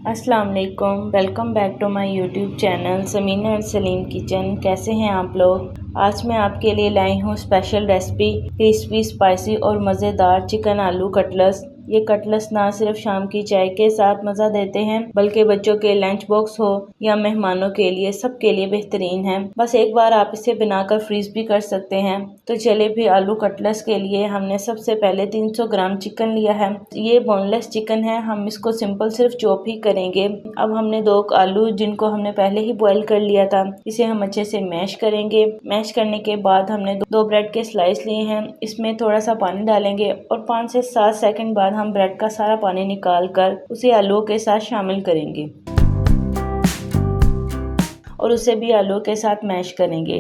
अस्सलाम वालेकुम, welcome back to my YouTube channel Sameena and Saleem kitchen. कैसे हैं आप लोग। आज मैं आपके लिए लाई हूँ स्पेशल रेसिपी क्रिस्पी स्पाइसी और मज़ेदार चिकन आलू कटलेट्स। ये कटलेट्स ना सिर्फ शाम की चाय के साथ मज़ा देते हैं बल्कि बच्चों के लंच बॉक्स हो या मेहमानों के लिए सबके लिए बेहतरीन है। बस एक बार आप इसे बनाकर फ्रीज भी कर सकते हैं। तो चले भी आलू कटलेट्स के लिए हमने सबसे पहले 300 ग्राम चिकन लिया है। ये बोनलेस चिकन है, हम इसको सिंपल सिर्फ चॉप ही करेंगे। अब हमने 2 आलू जिनको हमने पहले ही बॉईल कर लिया था, इसे हम अच्छे से मैश करेंगे। मैश करने के बाद हमने 2 ब्रेड के स्लाइस लिए हैं, इसमें थोड़ा सा पानी डालेंगे और 5 से 7 सेकंड बाद हम ब्रेड का सारा पानी निकाल कर उसे आलूओं के साथ शामिल करेंगे और उसे भी आलूओं के साथ मैश करेंगे।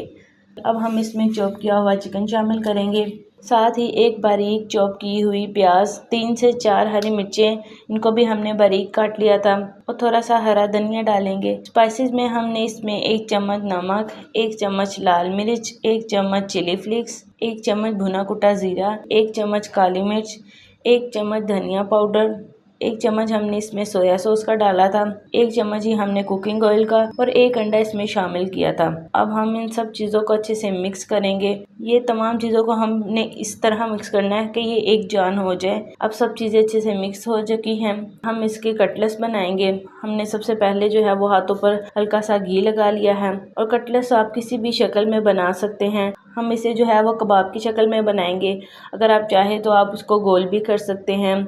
अब हम इसमें चॉप किया हुआ चिकन शामिल करेंगे, साथ ही एक बारीक चॉप की हुई प्याज, 3 से 4 हरी मिर्चें, इनको भी हमने बारीक काट लिया था, और थोड़ा सा हरा धनिया डालेंगे। स्पाइसेस में हमने इसमें 1 चम्मच नमक, 1 चम्मच लाल मिर्च, 1 चम्मच चिली फ्लेक्स, 1 चम्मच भुना कुटा जीरा, 1 चम्मच काली मिर्च, 1 चम्मच धनिया पाउडर, 1 चम्मच हमने इसमें सोया सॉस का डाला था, 1 चम्मच ही हमने कुकिंग ऑयल का और 1 अंडा इसमें शामिल किया था। अब हम इन सब चीज़ों को अच्छे से मिक्स करेंगे। ये तमाम चीज़ों को हमने इस तरह मिक्स करना है कि ये एक जान हो जाए। अब सब चीज़ें अच्छे से मिक्स हो चुकी हैं, हम इसके कटलेट्स बनाएंगे। हमने सबसे पहले जो है वो हाथों पर हल्का सा घी लगा लिया है, और कटलेट्स आप किसी भी शक्ल में बना सकते हैं। हम इसे जो है वो कबाब की शक्ल में बनाएंगे। अगर आप चाहें तो आप उसको गोल भी कर सकते हैं,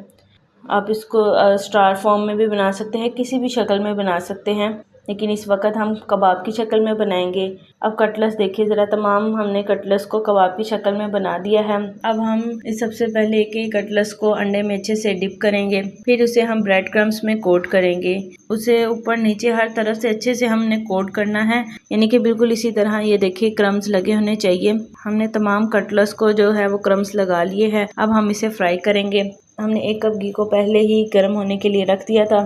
आप इसको स्टार फॉर्म में भी बना सकते हैं, किसी भी शक्ल में बना सकते हैं, लेकिन इस वक्त हम कबाब की शक्ल में बनाएंगे। अब कटलेट्स देखिए ज़रा, तमाम हमने कटलेट्स को कबाब की शक्ल में बना दिया है। अब हम इस सबसे पहले एक कटलेट्स को अंडे में अच्छे से डिप करेंगे, फिर उसे हम ब्रेड क्रम्स में कोट करेंगे। उसे ऊपर नीचे हर तरफ से अच्छे से हमने कोट करना है, यानी कि बिल्कुल इसी तरह ये देखिए क्रम्स लगे होने चाहिए। हमने तमाम कटलेट्स को जो है वो क्रम्स लगा लिए हैं। अब हम इसे फ्राई करेंगे। हमने 1 कप घी को पहले ही गर्म होने के लिए रख दिया था।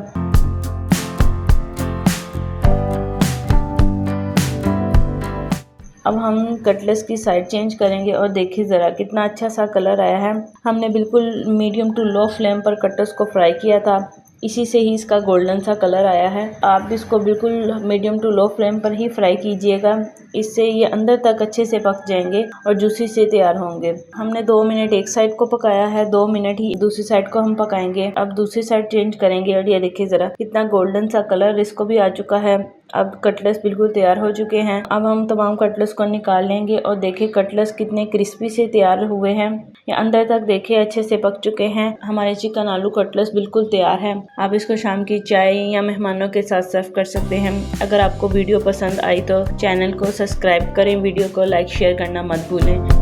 अब हम कटलेट्स की साइड चेंज करेंगे और देखिए ज़रा कितना अच्छा सा कलर आया है। हमने बिल्कुल मीडियम टू लो फ्लेम पर कटलेट्स को फ्राई किया था, इसी से ही इसका गोल्डन सा कलर आया है। आप इसको बिल्कुल मीडियम टू लो फ्लेम पर ही फ्राई कीजिएगा, इससे ये अंदर तक अच्छे से पक जाएंगे और जूसी से तैयार होंगे। हमने 2 मिनट एक साइड को पकाया है, 2 मिनट ही दूसरी साइड को हम पकाएंगे। अब दूसरी साइड चेंज करेंगे और ये देखिए ज़रा कितना गोल्डन सा कलर इसको भी आ चुका है। अब कटलेट्स बिल्कुल तैयार हो चुके हैं। अब हम तमाम कटलेट्स को निकाल लेंगे और देखिए कटलेट्स कितने क्रिस्पी से तैयार हुए हैं। ये अंदर तक देखिए अच्छे से पक चुके हैं। हमारे चिकन आलू कटलेट्स बिल्कुल तैयार हैं। आप इसको शाम की चाय या मेहमानों के साथ सर्व कर सकते हैं। अगर आपको वीडियो पसंद आई तो चैनल को सब्सक्राइब करें, वीडियो को लाइक शेयर करना मत भूलें।